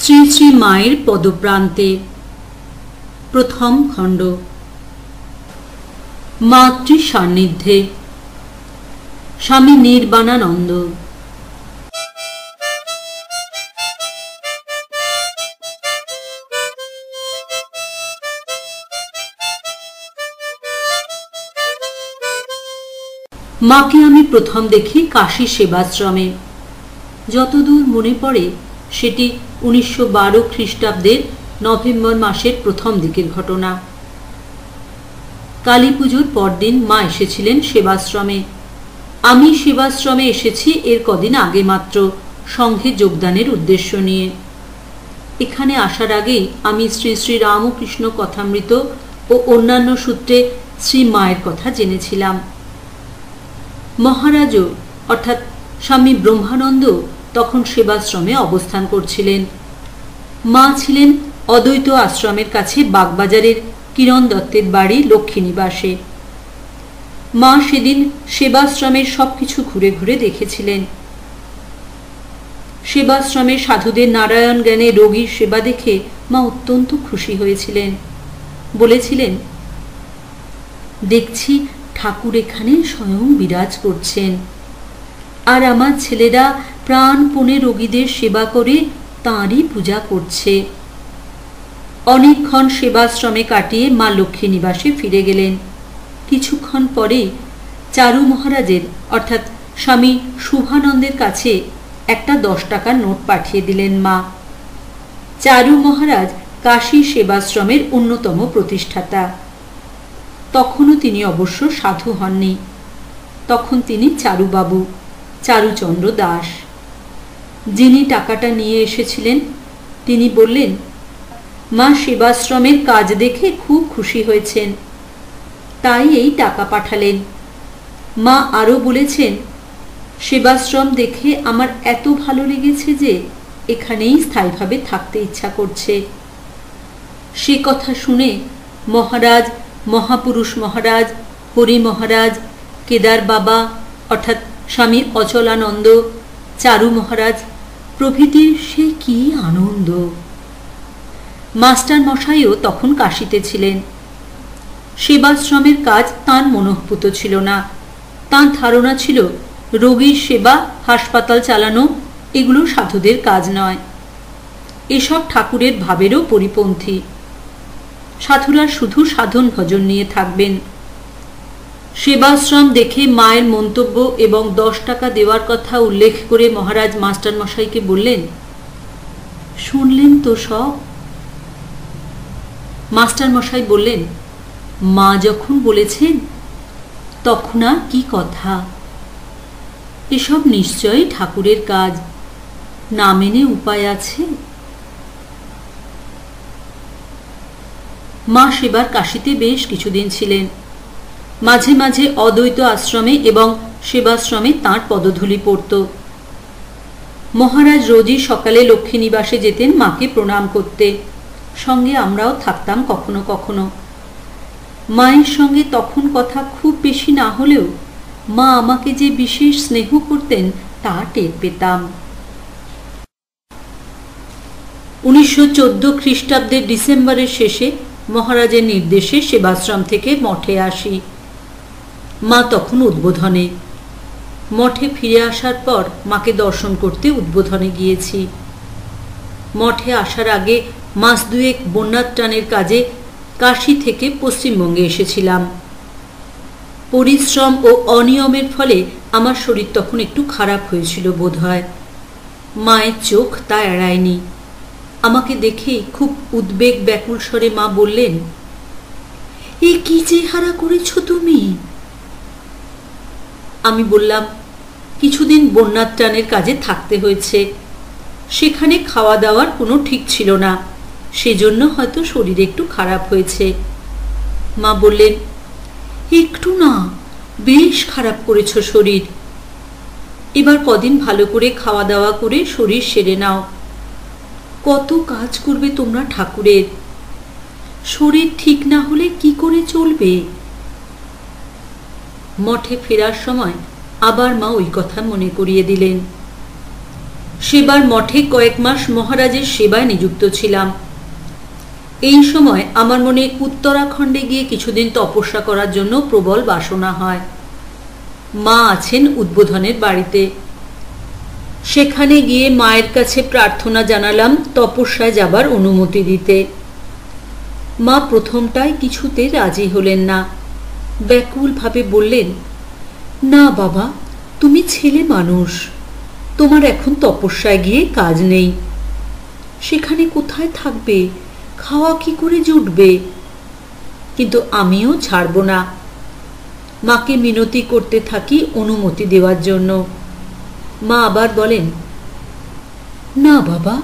শ্রী শ্রী মায়ের পদপ্রান্তে প্রথম খণ্ড। মাতৃ সান্নিধ্যে স্বামী নির্বাণানন্দ। মাকে আমি প্রথম দেখি কাশী সেবাশ্রমে। যতদূর মনে পড়ে সেটি 1912 খ্রিস্টাব্দের নভেম্বর মাসের প্রথম দিকের ঘটনা। কালী পুজোর পরদিন মা এসেছিলেন সেবাশ্রমে। আমি সেবাশ্রমে এসেছি এর কদিন আগে মাত্র, সংঘে যোগদানের উদ্দেশ্য নিয়ে। এখানে আসার আগেই আমি শ্রী শ্রী রামকৃষ্ণ কথামৃত ও অন্যান্য সূত্রে শ্রী মায়ের কথা জেনেছিলাম। মহারাজও অর্থাৎ স্বামী ব্রহ্মানন্দ তখন সেবাশ্রমে অবস্থান করছিলেন। মা ছিলেন অদ্বৈত আশ্রমের কাছে বাগবাজারের কিরণ দত্তের বাড়ি লক্ষ্মীনিবাসে। মা সেদিন সেবাশ্রমের সবকিছু ঘুরে ঘুরে দেখেছিলেন। সেবাশ্রমের সাধুদের নারায়ণ জ্ঞানে রোগীর সেবা দেখে মা অত্যন্ত খুশি হয়েছিলেন। বলেছিলেন, দেখছি ঠাকুর এখানে স্বয়ং বিরাজ করছেন, আর আমার ছেলেরা প্রাণপণে রোগীদের সেবা করে তাঁরই পূজা করছে। অনেকক্ষণ সেবাশ্রমে কাটিয়ে মা লক্ষ্মীনিবাসে ফিরে গেলেন। কিছুক্ষণ পরে চারু মহারাজের অর্থাৎ স্বামী শুভানন্দের কাছে একটা 10 টাকার নোট পাঠিয়ে দিলেন মা। চারু মহারাজ কাশী সেবাশ্রমের অন্যতম প্রতিষ্ঠাতা। তখনও তিনি অবশ্য সাধু হননি। তখন তিনি চারুবাবু, চারুচন্দ্র দাস। যিনি টাকাটা নিয়ে এসেছিলেন তিনি বললেন, মা সেবাশ্রমের কাজ দেখে খুব খুশি হয়েছেন, তাই এই টাকা পাঠালেন। মা আরও বলেছেন, সেবাশ্রম দেখে আমার এত ভালো লেগেছে যে এখানেই স্থায়ীভাবে থাকতে ইচ্ছা করছে। সে কথা শুনে মহারাজ, মহাপুরুষ মহারাজ, হরি মহারাজ, কেদার বাবা অর্থাৎ স্বামী অচলানন্দ, চারু মহারাজ প্রভৃতির সে কি আনন্দ। মাস্টার মশাইও তখন কাশীতে ছিলেন। সেবাশ্রমের কাজ তাঁর মনঃপূত ছিল না। তাঁর ধারণা ছিল রোগীর সেবা, হাসপাতাল চালানো এগুলো সাধুদের কাজ নয়। এসব ঠাকুরের ভাবেরও পরিপন্থী। সাধুরা শুধু সাধন ভজন নিয়ে থাকবেন। সেবাশ্রম দেখে মায়ের মন্তব্য এবং 10 টাকা দেওয়ার কথা উল্লেখ করে মহারাজ মাস্টার মশাইকে বললেন, শুনলেন তো সব? মাস্টার মশাই বললেন, মা যখন বলেছেন তখন আর কি কথা। এসব নিশ্চয়ই ঠাকুরের কাজ, না মেনে উপায় আছে। মা সেবার কাশীতে বেশ কিছুদিন ছিলেন। মাঝে মাঝে অদ্বৈত আশ্রমে এবং সেবাশ্রমে তাঁর পদধূলি পড়ত। মহারাজ রোজই সকালে লক্ষ্মীনিবাসে যেতেন মাকে প্রণাম করতে। সঙ্গে আমরাও থাকতাম কখনো কখনো। মায়ের সঙ্গে তখন কথা খুব বেশি না হলেও মা আমাকে যে বিশেষ স্নেহ করতেন তা টের পেতাম। 1914 খ্রিস্টাব্দের ডিসেম্বরের শেষে মহারাজের নির্দেশে সেবাশ্রম থেকে মঠে আসি। মা তখন উদ্বোধনে। মঠে ফিরে আসার পর মাকে দর্শন করতে উদ্বোধনে গিয়েছি। মঠে আসার আগে মাস দুয়েক বন্যার ত্রাণের কাজে কাশী থেকে পশ্চিমবঙ্গে এসেছিলাম। পরিশ্রম ও অনিয়মের ফলে আমার শরীর তখন একটু খারাপ হয়েছিল বোধহয়। মায়ের চোখ তা এড়ায়নি। আমাকে দেখে খুব উদ্বেগ ব্যাকুল স্বরে মা বললেন, এ কি চেহারা করেছ তুমি? আমি বললাম, কিছুদিন বন্যার ত্রাণের কাজে থাকতে হয়েছে। সেখানে খাওয়া দাওয়ার কোনো ঠিক ছিল না, সেজন্য হয়তো শরীর একটু খারাপ হয়েছে। মা বললেন, একটু না, বেশ খারাপ করেছ শরীর। এবার কদিন ভালো করে খাওয়া দাওয়া করে শরীর সেরে নাও। কত কাজ করবে তোমরা ঠাকুরের, শরীর ঠিক না হলে কি করে চলবে? মঠে ফেরার সময় আবার মা ওই কথা মনে করিয়ে দিলেন। সেবার মঠে কয়েক মাস মহারাজের সেবায় নিযুক্ত ছিলাম। এই সময় আমার মনে উত্তরাখণ্ডে গিয়ে কিছুদিন তপস্যা করার জন্য প্রবল বাসনা হয়। মা আছেন উদ্বোধনের বাড়িতে। সেখানে গিয়ে মায়ের কাছে প্রার্থনা জানালাম তপস্যায় যাবার অনুমতি দিতে। মা প্রথমটায় কিছুতে রাজি হলেন না। ব্যাকুলভাবে বললেন, না বাবা, তুমি ছেলে মানুষ, তোমার এখন তপস্যায় গিয়ে কাজ নেই। সেখানে কোথায় থাকবে, খাওয়া কি করে জুটবে? কিন্তু আমিও ছাড়ব না। মাকে মিনতি করতে থাকি অনুমতি দেওয়ার জন্য। মা আবার বলেন, না বাবা,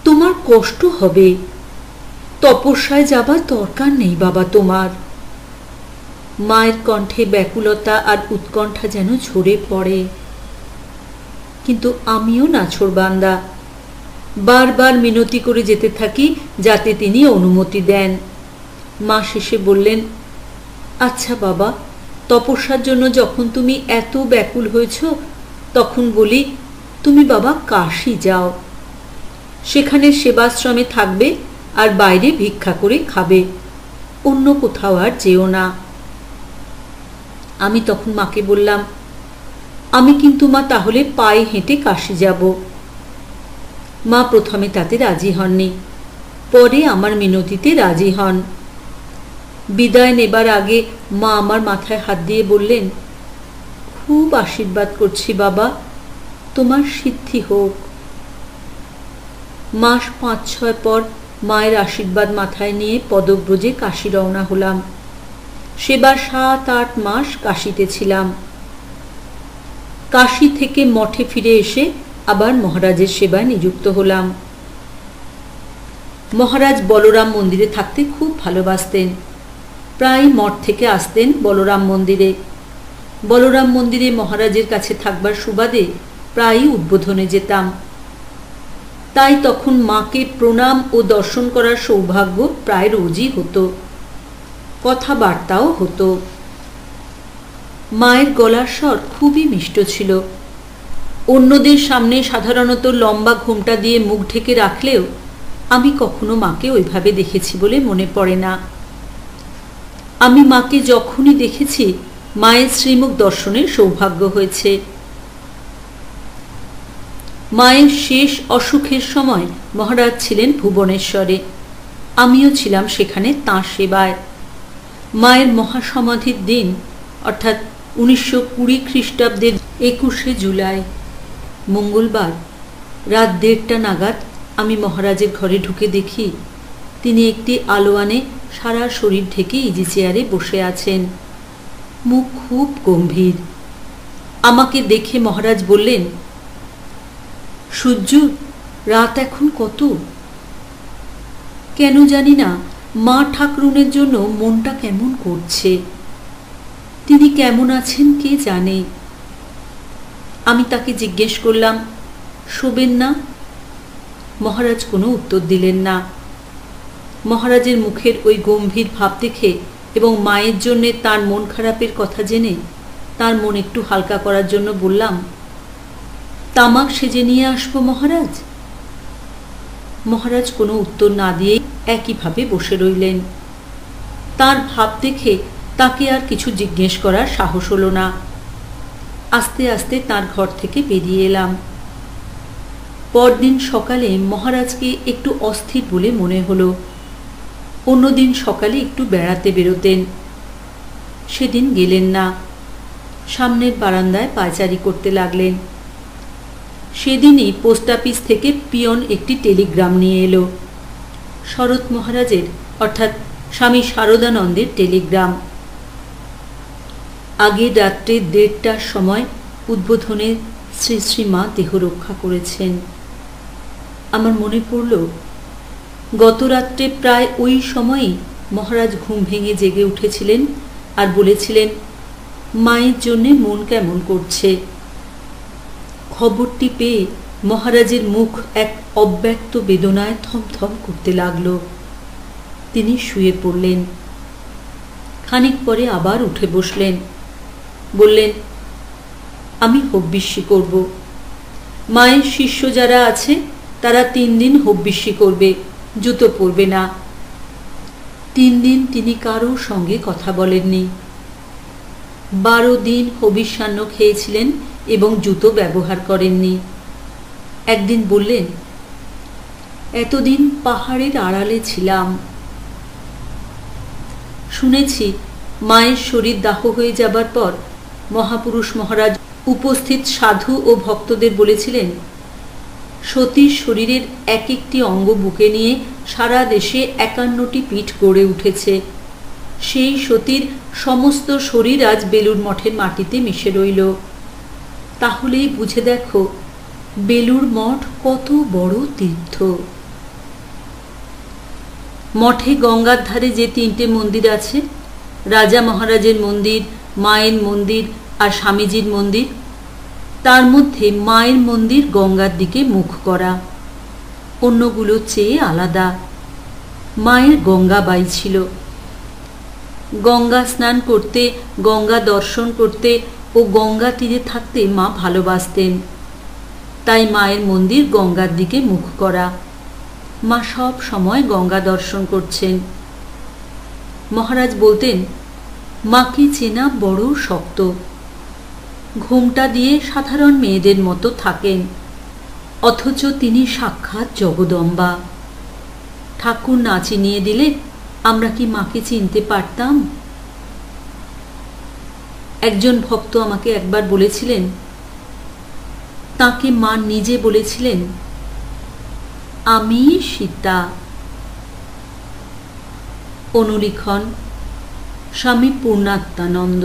তোমার কষ্ট হবে, তপস্যায় যাবার দরকার নেই বাবা তোমার। মায়ের কণ্ঠে ব্যাকুলতা আর উৎকণ্ঠা যেন ঝরে পড়ে। কিন্তু আমিও নাছোড়বান্দা, বারবার মিনতি করে যেতে থাকি যাতে তিনি অনুমতি দেন। মা শেষে বললেন, আচ্ছা বাবা, তপস্যার জন্য যখন তুমি এত ব্যাকুল হয়েছ, তখন বলি তুমি বাবা কাশী যাও, সেখানে সেবাশ্রমে থাকবে আর বাইরে ভিক্ষা করে খাবে, অন্য কোথাও আর যেও না। আমি তখন মাকে বললাম, আমি কিন্তু মা তাহলে পায়ে হেঁটে কাশী যাব। মা প্রথমে তাতে রাজি হননি, পরে আমার মিনতিতে রাজি হন। বিদায় নেবার আগে মা আমার মাথায় হাত দিয়ে বললেন, খুব আশীর্বাদ করছি বাবা, তোমার সিদ্ধি হোক। মাস 5-6 পর মায়ের আশীর্বাদ মাথায় নিয়ে পদব্রজে কাশী রওনা হলাম। সেবার 7-8 মাস কাশীতে ছিলাম। কাশী থেকে মঠে ফিরে এসে আবার মহারাজের সেবায় নিযুক্ত হলাম। মহারাজ বলরাম মন্দিরে থাকতে খুব ভালোবাসতেন। প্রায় মঠ থেকে আসতেন বলরাম মন্দিরে। বলরাম মন্দিরে মহারাজের কাছে থাকবার সুবাদে প্রায়ই উদ্বোধনে যেতাম। তাই তখন মাকে প্রণাম ও দর্শন করার সৌভাগ্য প্রায় রোজই হতো, কথাবার্তাও হতো। মায়ের গলার স্বর খুবই মিষ্ট ছিল। অন্যদের সামনে সাধারণত লম্বা ঘোমটা দিয়ে মুখ ঢেকে রাখলেও আমি কখনো মাকে ওইভাবে দেখেছি বলে মনে পড়ে না। আমি মাকে যখনই দেখেছি মায়ের শ্রীমুখ দর্শনের সৌভাগ্য হয়েছে। মায়ের শেষ অসুখের সময় মহারাজ ছিলেন ভুবনেশ্বরে, আমিও ছিলাম সেখানে তাঁর সেবায়। মায়ের মহাসমাধির দিন অর্থাৎ 1920 খ্রিস্টাব্দের 21শে জুলাই মঙ্গলবার রাত 1:30 নাগাদ আমি মহারাজের ঘরে ঢুকে দেখি তিনি একটি আলোয়ানে সারা শরীর ঢেকে ইজি চেয়ারে বসে আছেন, মুখ খুব গম্ভীর। আমাকে দেখে মহারাজ বললেন, সূর্য, রাত এখন কত? কেন জানি না মা ঠাকুরুনের জন্য মনটা কেমন করছে। তিনি কেমন আছেন কে জানে। আমি তাকে জিজ্ঞেস করলাম, শোবেন না? মহারাজ কোনো উত্তর দিলেন না। মহারাজের মুখের ওই গম্ভীর ভাব দেখে এবং মায়ের জন্যে তার মন খারাপের কথা জেনে তার মন একটু হালকা করার জন্য বললাম, তামাক সেজে নিয়ে আসবো মহারাজ? মহারাজ কোনো উত্তর না দিয়ে একইভাবে বসে রইলেন। তার ভাব দেখে তাকে আর কিছু জিজ্ঞেস করার সাহস হলো না। আস্তে আস্তে তার ঘর থেকে বেরিয়ে এলাম। পরদিন সকালে মহারাজকে একটু অস্থির বলে মনে হলো। অন্যদিন সকালে একটু বেড়াতে বেরোতেন, সেদিন গেলেন না। সামনের বারান্দায় পায়চারি করতে লাগলেন। সেদিনই পোস্ট অফিস থেকে পিয়ন একটি টেলিগ্রাম নিয়ে এলো। শরৎ মহারাজের অর্থাৎ স্বামী শারদানন্দের টেলিগ্রাম। আগের রাত্রে 1:30টার সময় উদ্বোধনে শ্রী শ্রীমা দেহ রক্ষা করেছেন। আমার মনে পড়ল, গত রাত্রে প্রায় ওই সময়ই মহারাজ ঘুম ভেঙে জেগে উঠেছিলেন আর বলেছিলেন, মায়ের জন্যে মন কেমন করছে। খবরটি পেয়ে মহারাজের মুখ এক অব্যক্ত বেদনায় থমথম করতে লাগল। তিনি শুয়ে পড়লেন। খানিক পরে আবার উঠে বসলেন। বললেন, আমি হব্বিষ্যি করব, মায়ের শিষ্য যারা আছে তারা 3 দিন হব্বিষ্যি করবে, জুতো পরবে না। 3 দিন তিনি কারোর সঙ্গে কথা বলেননি। 12 দিন হবিষ্যান্ন খেয়েছিলেন এবং জুতো ব্যবহার করেননি। একদিন বললেন, এতদিন পাহাড়ের আড়ালে ছিলাম, শুনেছি মায়ের শরীর দাহ হয়ে যাবার পর মহাপুরুষ মহারাজ উপস্থিত সাধু ও ভক্তদের বলেছিলেন, সতীর শরীরের এক একটি অঙ্গ বুকে নিয়ে সারা দেশে 51টি পীঠ গড়ে উঠেছে। সেই সতীর সমস্ত শরীর আজ বেলুড় মঠের মাটিতে মিশে রইল। তাহলেই বুঝে দেখো বেলুড় মঠ কত বড় তীর্থ। মঠে গঙ্গার ধারে যে 3টে মন্দির আছে, রাজা মহারাজের মন্দির, মায়ের মন্দির আর স্বামীজির মন্দির, তার মধ্যে মায়ের মন্দির গঙ্গার দিকে মুখ করা, অন্যগুলোর চেয়ে আলাদা। মায়ের গঙ্গাবাই ছিল। গঙ্গা স্নান করতে, গঙ্গা দর্শন করতে ও গঙ্গা তীরে থাকতে মা ভালোবাসতেন। তাই মায়ের মন্দির গঙ্গার দিকে মুখ করা। মা সব সময় গঙ্গা দর্শন করছেন। মহারাজ বলতেন, মাকে চেনা বড় শক্ত। ঘোমটা দিয়ে সাধারণ মেয়েদের মতো থাকেন, অথচ তিনি সাক্ষাৎ জগদম্বা। ঠাকুর না চিনিয়ে দিলে আমরা কি মাকে চিনতে পারতাম? একজন ভক্ত আমাকে একবার বলেছিলেন, তাকে মা নিজে বলেছিলেন, আমি সীতা। অনুলিখন স্বামী পূর্ণাত্মানন্দ।